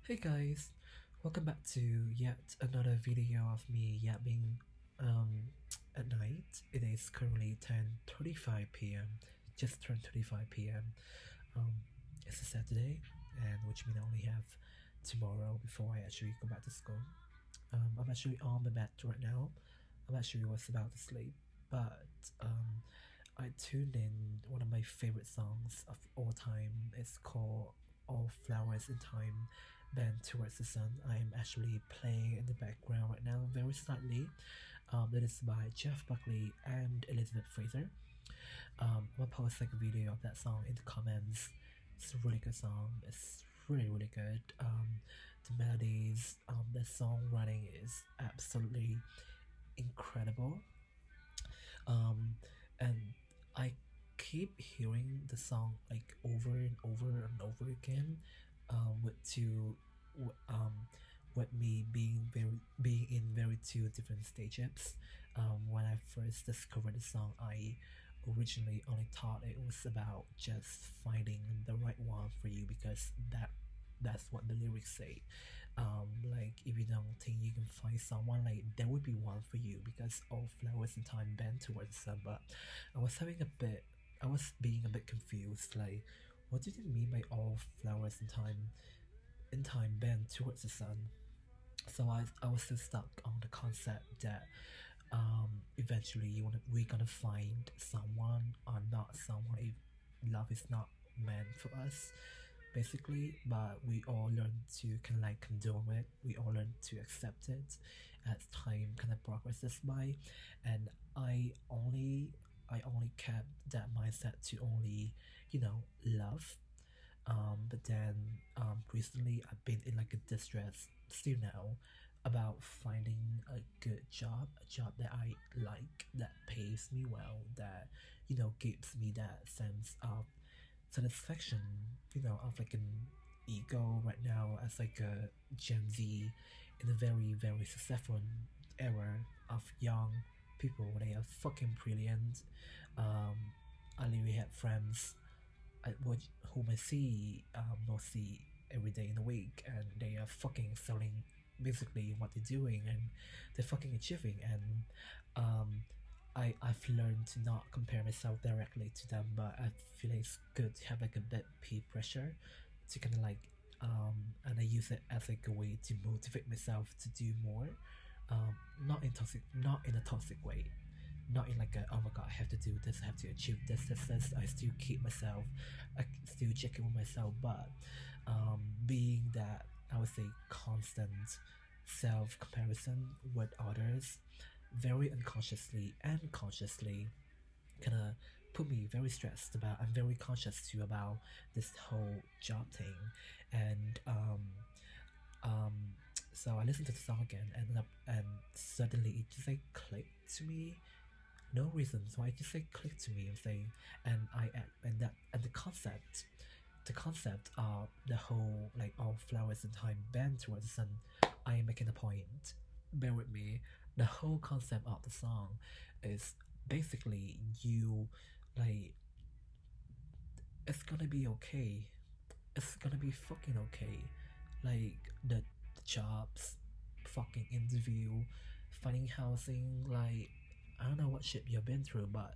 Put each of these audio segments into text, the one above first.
Hey guys, welcome back to yet another video of me yapping at night. It is currently 10:35 p.m. Just turned 35 p.m. Um, it's a Saturday, and which means I only have tomorrow before I actually go back to school. I'm actually on the bed right now. I'm actually was about to sleep, but I tuned in one of my favorite songs of all time. It's called All Flowers in Time, Bend Towards the Sun. I am actually playing in the background right now very slightly. That is by Jeff Buckley and Elizabeth Fraser. I'm gonna post like a video of that song in the comments. It's a really good song. It's really good. The melodies, the songwriting is absolutely incredible. And I keep hearing the song like over and over and over again, um, with me being in very two different stages. When I first discovered the song, I originally only thought it was about just finding the right one for you because that's what the lyrics say. Like if you don't think you can find someone, like there would be one for you because all flowers in time bend towards the sun. But I was being a bit confused. Like, what did it mean by all flowers in time bend towards the sun? So I was still stuck on the concept that eventually we're gonna find someone or not someone if love is not meant for us basically, but we all learn to kind of like condone it. We all learn to accept it as time kind of progresses by, and I only kept that mindset to only love. But then recently I've been in like a distress still now about finding a good job, a job that I like, that pays me well, that gives me that sense of satisfaction, of like an ego right now as like a Gen Z in a very successful era of young people. They are fucking brilliant. I literally had friends whom I see mostly every day in the week, and they are fucking selling basically what they're doing, and they're fucking achieving. And I've learned to not compare myself directly to them, but I feel like it's good to have like a bit peer pressure to kind of like and I use it as like a way to motivate myself to do more. Not in a toxic way, not in like a oh my god I have to do this, I have to achieve this. I still keep myself, I still check in with myself, but being that I would say constant self comparison with others, very unconsciously and consciously, kind of put me very stressed about. I'm very conscious too about this whole job thing, and um, so I listened to the song again, and suddenly it just like clicked to me. No reason, so I just like clicked to me and saying, and the concept of the whole like all flowers in time bend towards the sun. I am making a point. Bear with me. The whole concept of the song is basically you like it's gonna be okay. It's gonna be fucking okay. Like the jobs, fucking interview, finding housing. Like I don't know what shit you've been through, but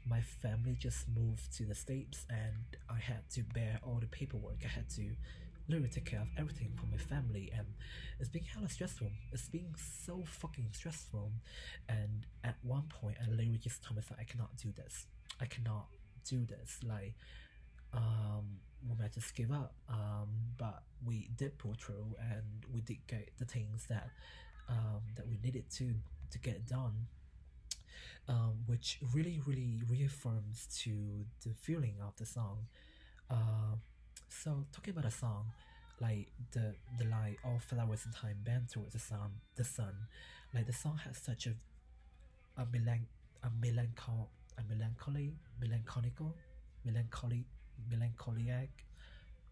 my family just moved to the States and I had to bear all the paperwork. I had to literally take care of everything for my family, and it's being hella stressful. It's being so fucking stressful. And at one point, I literally just told myself, I cannot do this. I cannot do this. Like, we might just give up. But we did pull through, and we did get the things that we needed to get done, which really reaffirms to the feeling of the song. Uh, so talking about a song, like the line "All flowers in time bend towards the sun," like the song has such a melan a melanchol a melancholy melancholical melancholy melancholiac,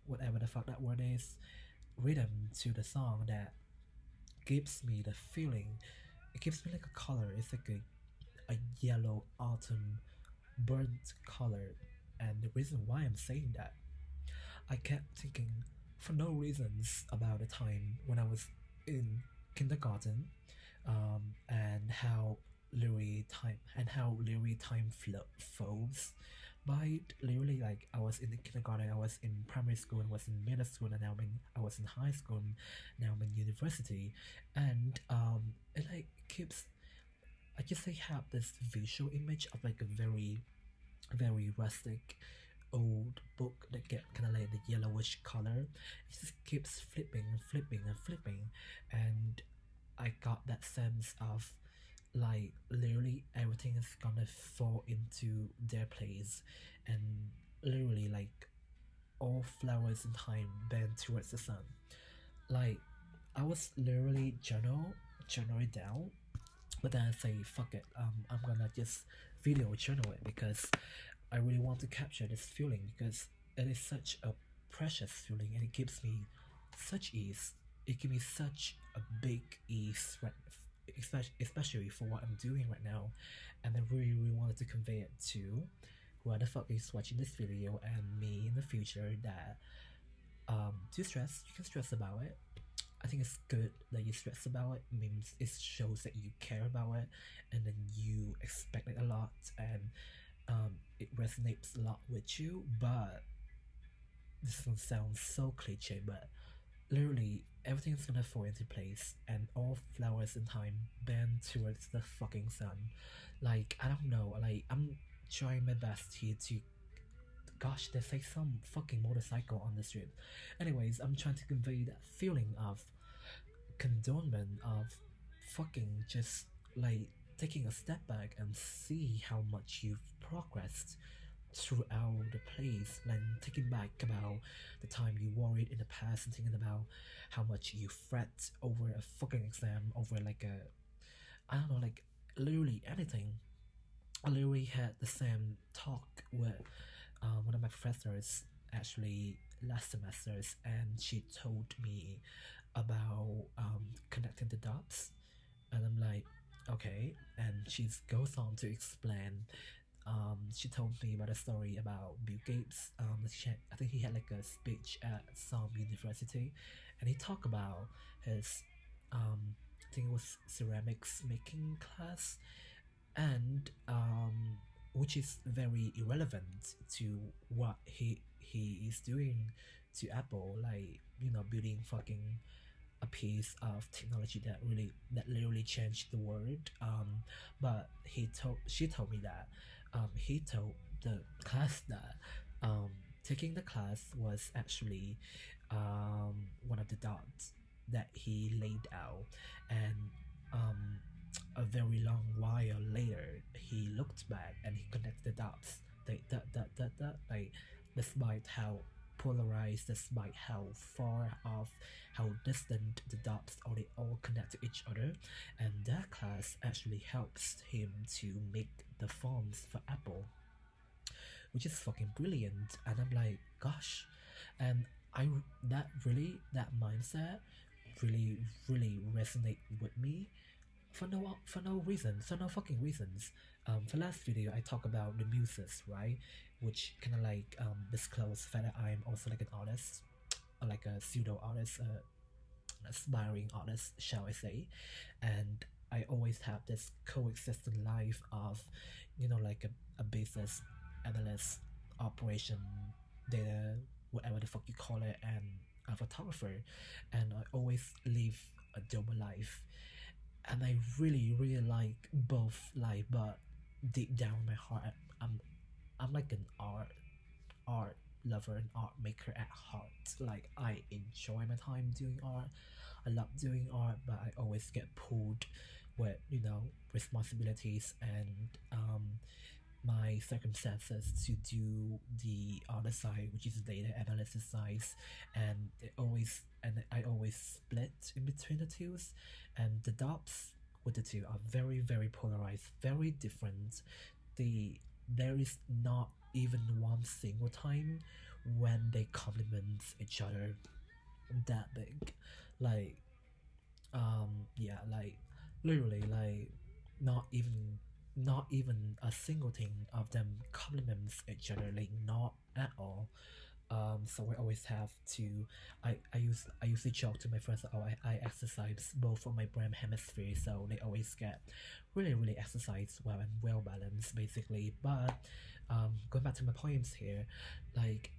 whatever the fuck that word is, rhythm to the song that gives me the feeling. It gives me like a color. It's like a yellow autumn burnt color. And the reason why I'm saying that, I kept thinking for no reasons about the time when I was in kindergarten, and how literally time flows by. Literally, like, I was in the kindergarten, I was in primary school, and was in middle school, and now I was in high school, and now I'm in university, and it like keeps. I just like have this visual image of like a very rustic old book that get kind of like the yellowish color. It just keeps flipping and flipping and flipping, and I got that sense of like literally everything is gonna fall into their place, and literally like all flowers in time bend towards the sun. Like I was literally journal it down, but then I say fuck it. I'm gonna just video journal it because I really want to capture this feeling because it is such a precious feeling and it gives me such ease. It gives me such a big ease, right? Especially for what I'm doing right now, and I really wanted to convey it to whoever the fuck is watching this video and me in the future that do stress. You can stress about it. I think it's good that you stress about it. It means it shows that you care about it, and then you expect it a lot, and it resonates a lot with you. But this one sounds so cliche, but literally everything's gonna fall into place, and all flowers in time bend towards the fucking sun. Like I don't know, like I'm trying my best here to. Gosh, there's like some fucking motorcycle on the street. Anyways, I'm trying to convey that feeling of condonment of fucking just like taking a step back and see how much you've progressed throughout the place, like thinking back about the time you worried in the past and thinking about how much you fret over a fucking exam, over like a, I don't know, like literally anything. I literally had the same talk with one of my professors actually last semesters, and she told me about connecting the dots, and I'm like, okay, and she goes on to explain. She told me about a story about Bill Gates. I think he had like a speech at some university, and he talked about his, I think it was ceramics making class, and which is very irrelevant to what he is doing to Apple, like building fucking a piece of technology that literally changed the world. But she told me that he told the class that taking the class was actually one of the dots that he laid out, and um, a very long while later he looked back and he connected the dots. Like despite how polarized, despite how far off, how distant the dots all connect to each other, and that class actually helps him to make the fonts for Apple, which is fucking brilliant. And I'm like, gosh, and I that mindset really resonate with me for no reason, for no fucking reasons. For last video, I talk about the muses, right? Which kind of like disclose that I'm also like an artist, or like a pseudo artist, aspiring artist, shall I say? And I always have this coexisting life of, like a business analyst, operation, data, whatever the fuck you call it, and a photographer, and I always live a double life, and I really like both life, but deep down in my heart, I'm like an art lover, an art maker at heart. Like I enjoy my time doing art. I love doing art, but I always get pulled with responsibilities and my circumstances to do the other side, which is the data analysis side, and I always split in between the two, and the dots with the two are very polarized, very different. There is not even one single time when they complement each other that big, like yeah, like literally, like not even not even a single thing of them complements each other, like not at all. So I always have to. I usually joke to my friends that I exercise both of my brain hemispheres, so they always get really exercise well and well balanced basically. But going back to my points here, like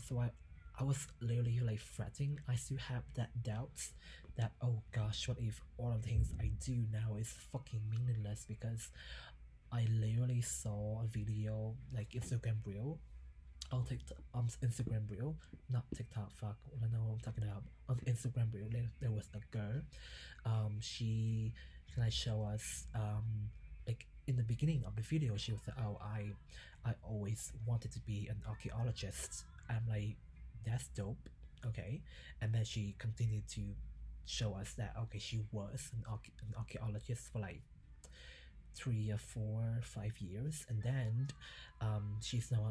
so I was literally like fretting. I still have that doubts that oh gosh, what if all of the things I do now is fucking meaningless because I literally saw a video like Instagram reel on TikTok, Instagram reel, not TikTok. Fuck, I don't know what I'm talking about. On Instagram reel, there was a girl. She like show us like in the beginning of the video, she was like, "Oh, I always wanted to be an archaeologist." I'm like, "That's dope." Okay, and then she continued to show us that okay, she was an archaeologist for like 3 or 4 5 years, and then she's now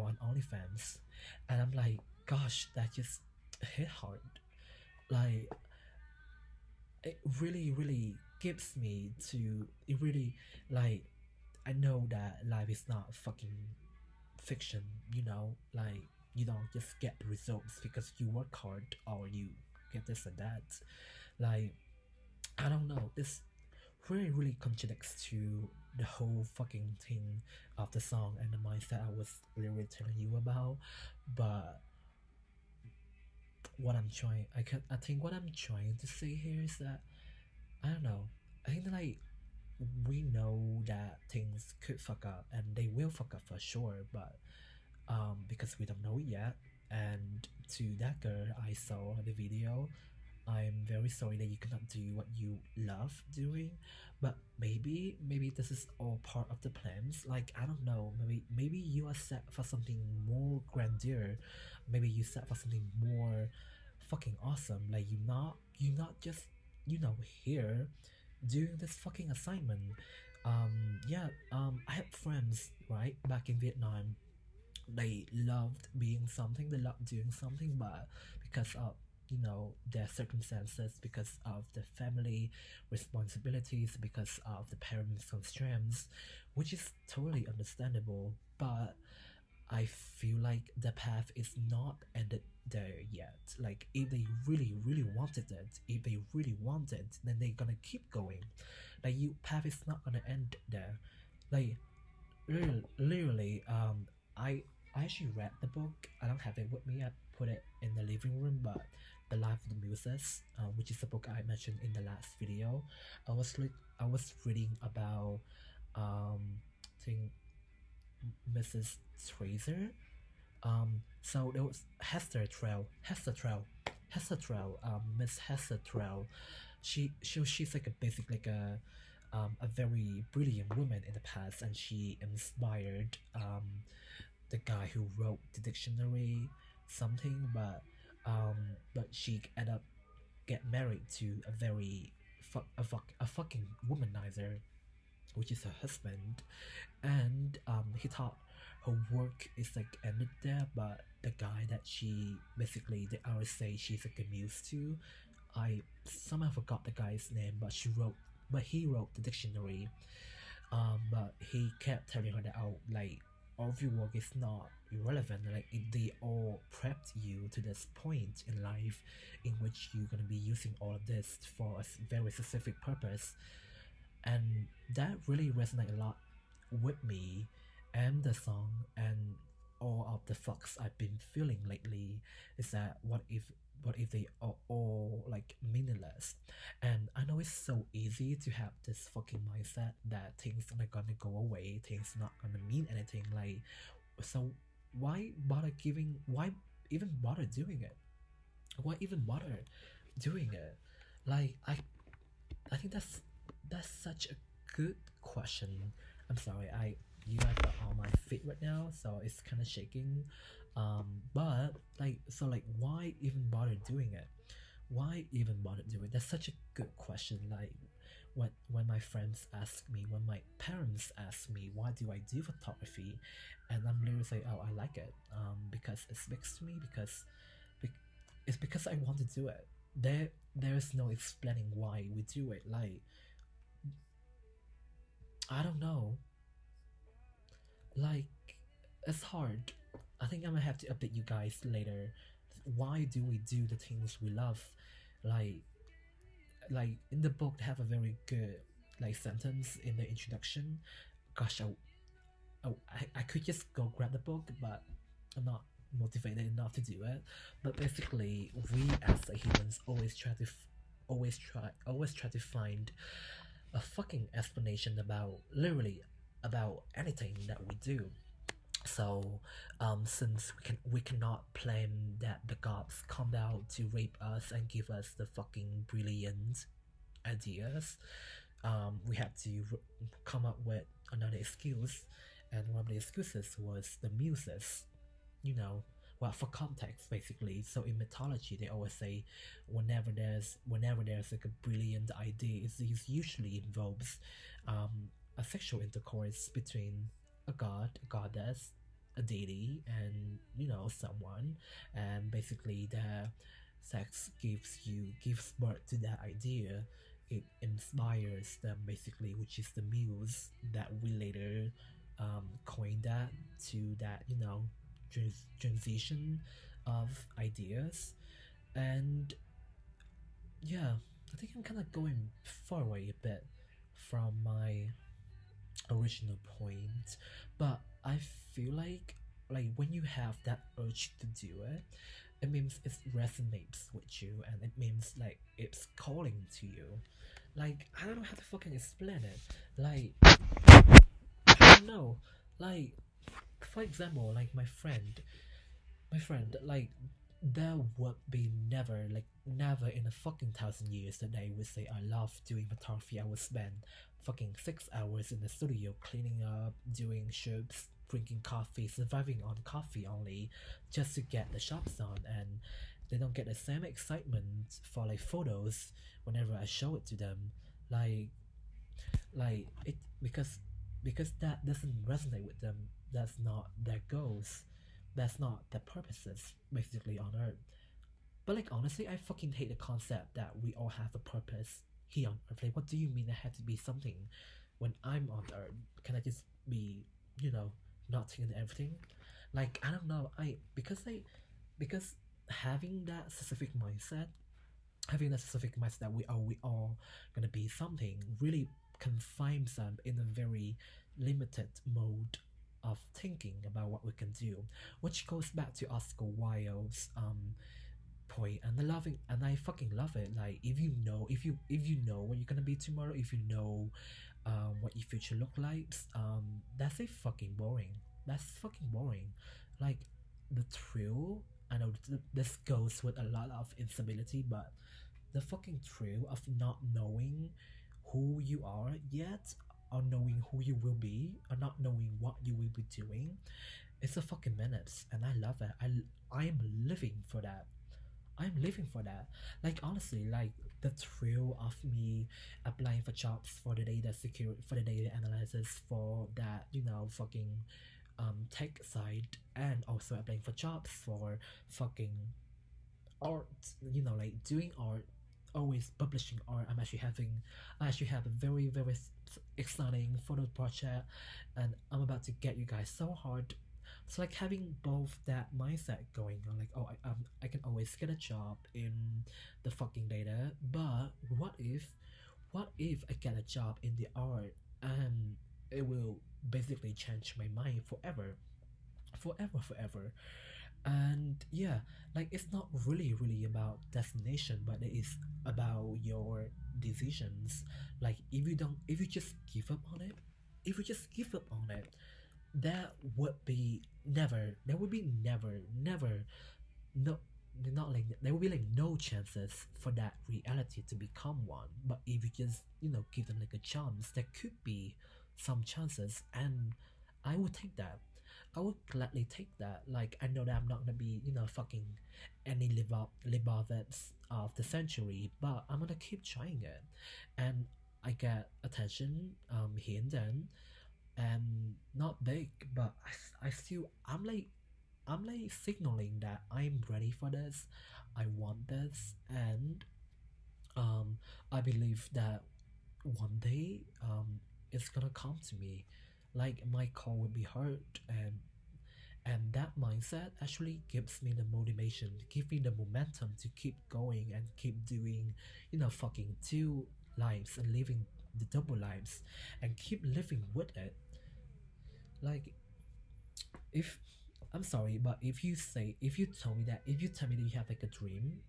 on OnlyFans, and I'm like, gosh, that just hit hard. Like it really gives me to it really like I know that life is not fucking fiction, like you don't just get the results because you work hard or you get this and that. Like I don't know, this really contradicts to the whole fucking thing of the song and the mindset I was literally telling you about. But I think what I'm trying to say here is that I don't know. I think that like we know that things could fuck up and they will fuck up for sure, but because we don't know it yet. And to that girl I saw the video, I'm very sorry that you cannot do what you love doing, but maybe this is all part of the plans. Like I don't know, maybe you are set for something more grandeur. Maybe you set for something more fucking awesome. Like you not just here doing this fucking assignment. Yeah. I had friends right back in Vietnam. They loved being something, they loved doing something, but because of their circumstances, because of the family responsibilities, because of the parents constraints, which is totally understandable. But I feel like the path is not ended there yet. Like if they really wanted it, if they really want it, then they're gonna keep going. Like you path is not gonna end there. Like literally, I actually read the book. I don't have it with me. I put it in the living room, but The Life of the Muses, which is the book I mentioned in the last video. I was reading about I think Mrs. Tracer. So there was Hester Trail, Miss Hester Trail. She's like a basic like a very brilliant woman in the past, and she inspired the guy who wrote the dictionary something, but she ended up get married to a very a fucking womanizer, which is her husband, and he thought her work is like ended there, but the guy that she basically the artist say she's like a muse to, I somehow forgot the guy's name, but he wrote the dictionary. But he kept telling her that like all of your work is not irrelevant. Like they all prepped you to this point in life in which you're gonna be using all of this for a very specific purpose, and that really resonated a lot with me and the song and all of the fucks I've been feeling lately. Is that what if they are all like meaningless? And I know it's so easy to have this fucking mindset that things are not gonna go away, things not gonna mean anything. Like, so why even bother doing it? Why even bother doing it? Like I think that's such a good question. I'm sorry, you guys are on my feet right now, so it's kind of shaking. But like, why even bother doing it? Why even bother doing it? That's such a good question. Like, when my friends ask me, when my parents ask me, why do I do photography, and I'm literally say, oh, I like it. Because it speaks to me. It's because I want to do it. There's no explaining why we do it. Like, I don't know. Like, it's hard. I think I'm gonna have to update you guys later. Why do we do the things we love? Like in the book, they have a very good like sentence in the introduction. Gosh, I could just go grab the book, but I'm not motivated enough to do it. But basically, we as a humans always try to find a fucking explanation about literally about anything that we do. So, since we cannot plan that the gods come out to rape us and give us the fucking brilliant ideas, we had to come up with another excuse, and one of the excuses was the muses. You know, well, for context, basically. So in mythology, they always say, whenever there's like a brilliant idea, it usually involves a sexual intercourse between a god, a goddess, a deity, and someone, and basically the sex gives birth to that idea. It inspires them basically, which is the muse that we later coined that to that transition of ideas. And yeah, I think I'm kind of going far away a bit from my original point, but I feel like when you have that urge to do it, it means it resonates with you, and it means like it's calling to you. Like, I don't know how to fucking explain it. Like, I don't know. Like, for example, like my friend, like, there would be never in a fucking thousand years that they would say I love doing photography. I would spend fucking 6 hours in the studio cleaning up, doing shoots, drinking coffee, surviving on coffee only, just to get the shots done. And they don't get the same excitement for like photos whenever I show it to them. Like it because that doesn't resonate with them. That's not their goals. That's not their purposes basically on Earth. But like honestly, I fucking hate the concept that we all have a purpose here on Earth. Like, what do you mean I have to be something when I'm on Earth? Can I just be, you know, nothing and everything? Like, I don't know. Because having that specific mindset, that we all gonna be something really confines them in a very limited mode of thinking about what we can do, which goes back to Oscar Wilde's point. And I fucking love it. Like, if you know what you're gonna be tomorrow, if you know what your future look like, that's a fucking boring. That's fucking boring. Like, the thrill. I know this goes with a lot of instability, but the fucking thrill of not knowing who you are yet, or knowing who you will be, or not knowing what you will be doing, it's a fucking menace, and I love it. I'm living for that. I'm living for that. Like, honestly, like the thrill of me applying for jobs for the data security, for the data analysis, for that fucking tech side, and also applying for jobs for fucking art, like doing art, always publishing art. I actually have a very exciting photo project, and I'm about to get you guys so hard. So like having both that mindset going on, like, oh, I can always get a job in the fucking data, but what if I get a job in the art, and it will basically change my mind forever, forever. And yeah, like, it's not really about destination, but it is about your decisions. Like, if you just give up on it, if you just give up on it, there would be never, no, not like, there will be like no chances for that reality to become one. But if you just give them like a chance, there could be some chances, and I would take that. I would gladly take that. Like, I know that I'm not gonna be fucking any Libavets of the century, but I'm gonna keep trying it, and I get attention here and then, and not big, but I'm like signaling that I'm ready for this. I want this, and um, I believe that one day it's gonna come to me. Like, my call will be heard, And that mindset actually gives me the motivation, give me the momentum to keep going and keep doing, fucking two lives and living the double lives and keep living with it. Like, if I'm sorry, but if you tell me that you have like a dream,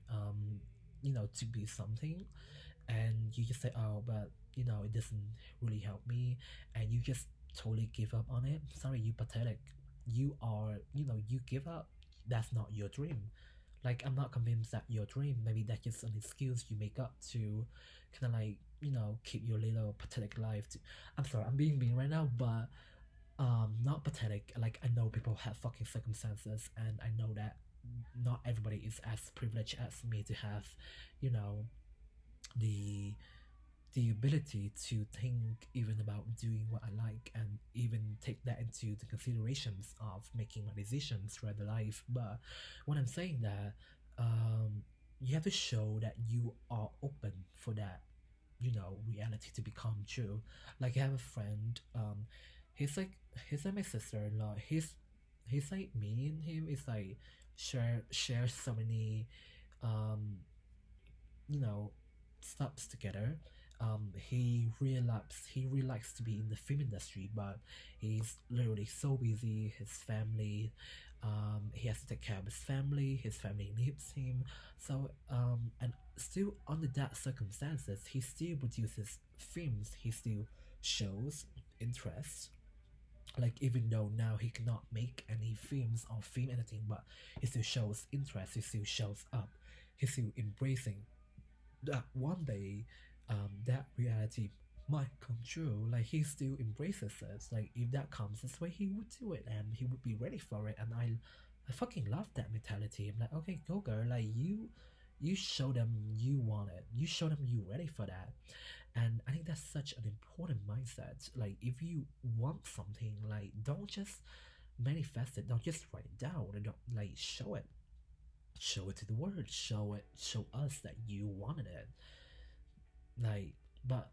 to be something, and you just say, oh, but it doesn't really help me, and you just totally give up on it. Sorry, you pathetic. You are, you give up. That's not your dream. Like, I'm not convinced that your dream, maybe that's just an excuse you make up to kind of like, keep your little pathetic life. I'm sorry, I'm being mean right now, but not pathetic. Like, I know people have fucking circumstances, and I know that not everybody is as privileged as me to have, you know, the the ability to think even about doing what I like and even take that into the considerations of making my decisions throughout the life. But when I'm saying that, you have to show that you are open for that, reality to become true. Like, I have a friend, he's like he's like my sister-in-law. He's like me and him is like share so many um you know stops together. He really likes to be in the film industry, but he's literally so busy. His family, he has to take care of his family. His family needs him. So, and still under that circumstances, he still produces films. He still shows interest. Like, even though now he cannot make any films or film anything, but he still shows interest. He still shows up. He's still embracing that one day, that reality might come true. Like, he still embraces it. Like, if that comes this way, he would do it and he would be ready for it. And I fucking love that mentality. I'm like, okay, go girl. Like, you show them you want it. You show them you ready for that. And I think that's such an important mindset. Like, if you want something, like, don't just manifest it. Don't just write it down. And don't, like, show it to the world. Show us that you wanted it. Like, but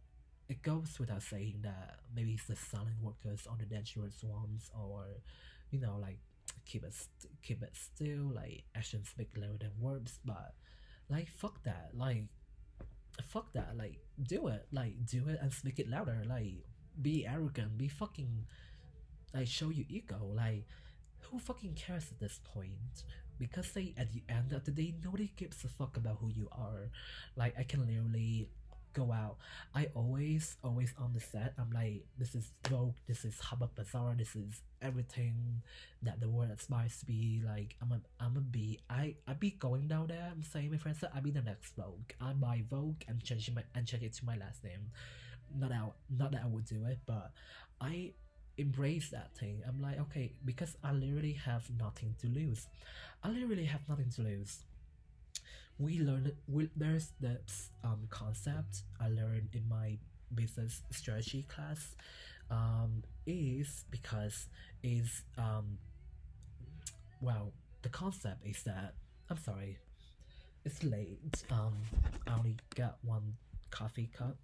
it goes without saying that maybe it's the silent workers or the dangerous ones, or like, keep it still. Like, actions speak louder than words. But like, fuck that. Like, do it and speak it louder. Like, be arrogant. Be fucking, like, show your ego. Like, who fucking cares at this point? Because they, at the end of the day, nobody gives a fuck about who you are. Like, I can literally go out. I always on the set. I'm like, this is Vogue, this is Hubbard Bazaar, this is everything that the world aspires to be. Like, I be going down there. I'm saying, my friends, that I be the next Vogue. I buy Vogue and change it to my last name. Not that I would do it, but I embrace that thing. I'm like, okay, because I literally have nothing to lose. I literally have nothing to lose. There's this concept I learned in my business strategy class, is because is well, the concept is that, I'm sorry, it's late. I only got one coffee cup.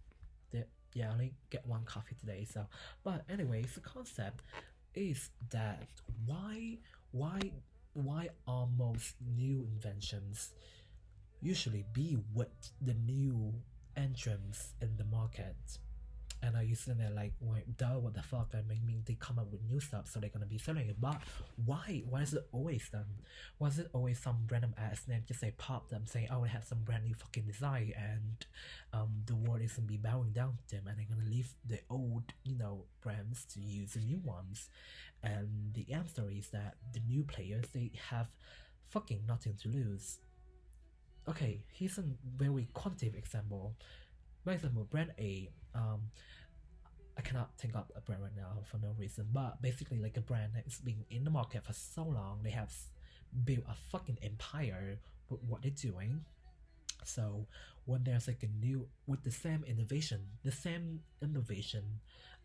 Yeah, I only get one coffee today. So, but anyways, the concept is that why why are most new inventions usually be with the new entrants in the market? And I used to there like, wait, duh, what the fuck? I mean, they come up with new stuff, so they're gonna be selling it. But why? Why is it always them? Why is it always some random ass name just say pop them saying, oh, we have some brand new fucking design, and the world is gonna be bowing down to them, and they're gonna leave the old, brands to use the new ones. And the answer is that the new players, they have fucking nothing to lose. Okay, here's a very quantitative example. For example, brand A, I cannot think up a brand right now for no reason, but basically, like, a brand that's been in the market for so long, they have built a fucking empire with what they're doing. So when there's like a new with the same innovation,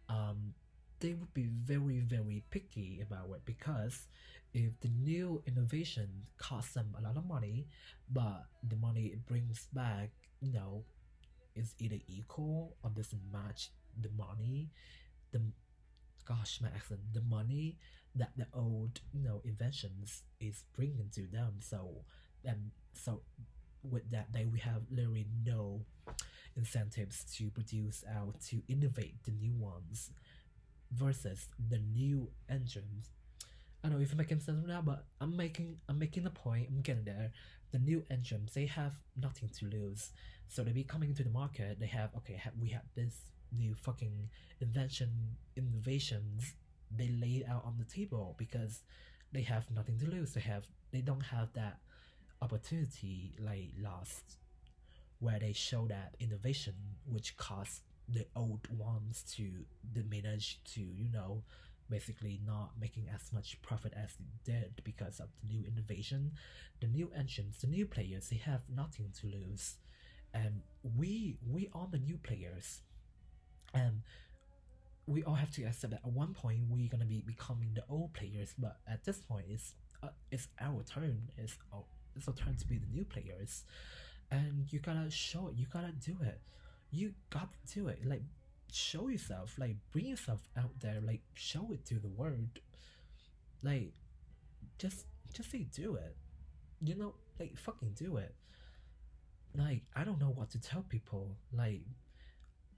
um, they would be very very picky about it, because if the new innovation costs them a lot of money, but the money it brings back, is either equal or doesn't match the money, the gosh, my accent, the money that the old inventions is bringing to them. So with that, they we have literally no incentives to produce out to innovate the new ones versus the new engines. I don't know if I'm making sense now, but I'm making the point. I'm getting there. The new engines, they have nothing to lose, so they be coming into the market. They have okay, we have this new fucking innovations. They lay it out on the table because they have nothing to lose. They don't have that opportunity like last, where they show that innovation, which caused the old ones to diminish to basically not making as much profit as they did because of the new innovation, the new engines, the new players. They have nothing to lose, and we are the new players, and we all have to accept that at one point we're gonna be becoming the old players. But at this point, it's our turn. It's our turn to be the new players, and you gotta show it. You gotta do it. You got to do it. Like, show yourself. Like, bring yourself out there. Like, show it to the world. Like, just say do it. Like, fucking do it. Like, I don't know what to tell people. Like,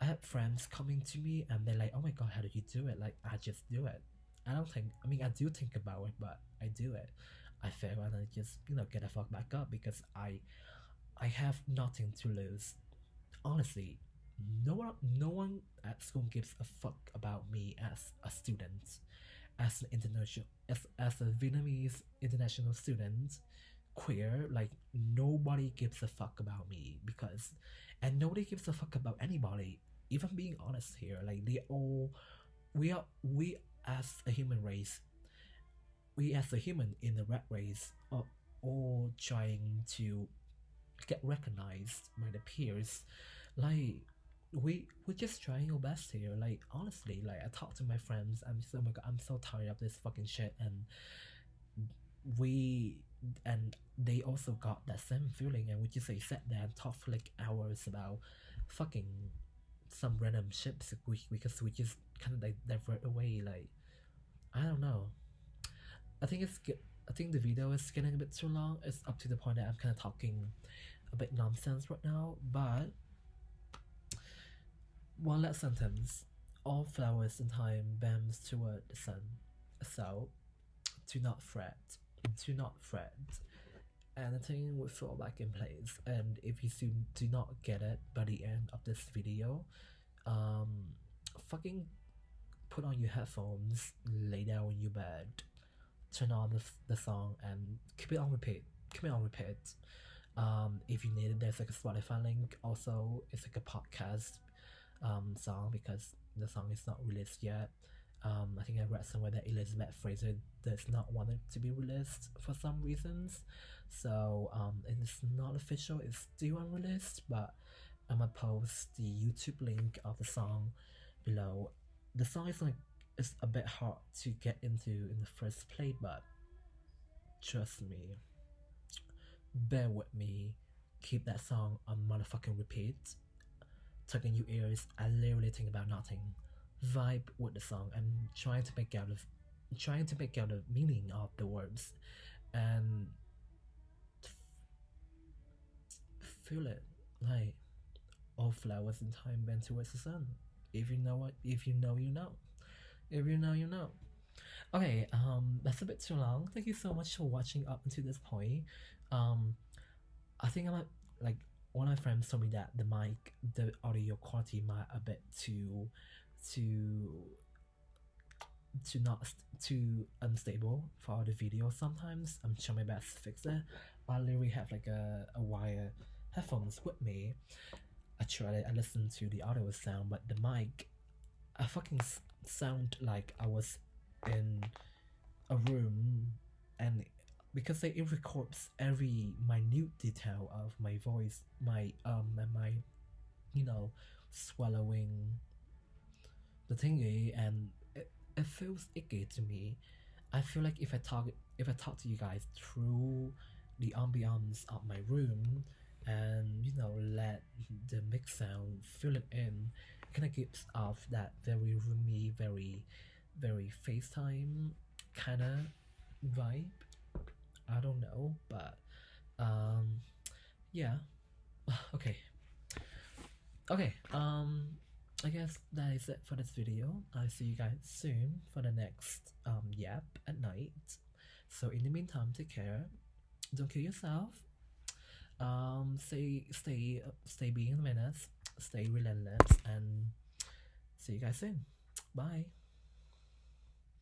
I had friends coming to me and they're like, "Oh my god, how did you do it?" Like, I just do it. I don't think. I mean, I do think about it, but I do it. I fail and I just get the fuck back up because I have nothing to lose. Honestly, no one at school gives a fuck about me as a student, as an international, as a Vietnamese international student, queer. Like, nobody gives a fuck about me because, and nobody gives a fuck about anybody. Even being honest here, like we as a human race, we as a human in the rat race are all trying to get recognized by the peers. Like, we're just trying our best here. Like, honestly, like I talk to my friends, I'm just, oh my god, I'm so tired of this fucking shit, we and they also got that same feeling, and we just like sat there and talk for like hours about fucking some random shit because we just kind of like divert away. Like, I don't know. I think I think the video is getting a bit too long. It's up to the point that I'm kind of talking a bit nonsense right now. But one last sentence: all flowers in time bends toward the sun. So do not fret. Do not fret. Anything will fall back in place. And if you do not get it by the end of this video, fucking put on your headphones, lay down in your bed, turn on the song, and keep it on repeat. Keep it on repeat. If you need it, there's like a Spotify link. Also, it's like a podcast song because the song is not released yet. I think I read somewhere that Elizabeth Fraser does not want it to be released for some reasons. So it's not official. It's still unreleased, but I'm gonna post the YouTube link of the song below. The song is like, it's a bit hard to get into in the first play, but trust me, bear with me. Keep that song on motherfucking repeat. Tuck in your ears. I literally think about nothing. Vibe with the song and trying to make out the meaning of the words, and feel it. Like, all flowers in time bend towards the sun. If you know what, if you know, you know. If you know, you know. Okay, that's a bit too long. Thank you so much for watching up until this point. I think I might, like, one of my friends told me that the audio quality might a bit too not too unstable for the video sometimes. I'm trying my best to fix it. I literally have like a wire headphones with me. I listened to the audio sound, but the mic, I fucking sound like I was in a room, and because it records every minute detail of my voice, my and my swallowing the thingy, and it feels icky to me. I feel like if I talk to you guys through the ambiance of my room, and let the mix sound fill it in, it kind of gives off that very roomy, very very FaceTime kind of vibe. I don't know, but yeah. Okay. Okay. I guess that is it for this video. I'll see you guys soon for the next yap at night. So in the meantime, take care. Don't kill yourself. Stay being a menace. Stay relentless, and see you guys soon. Bye.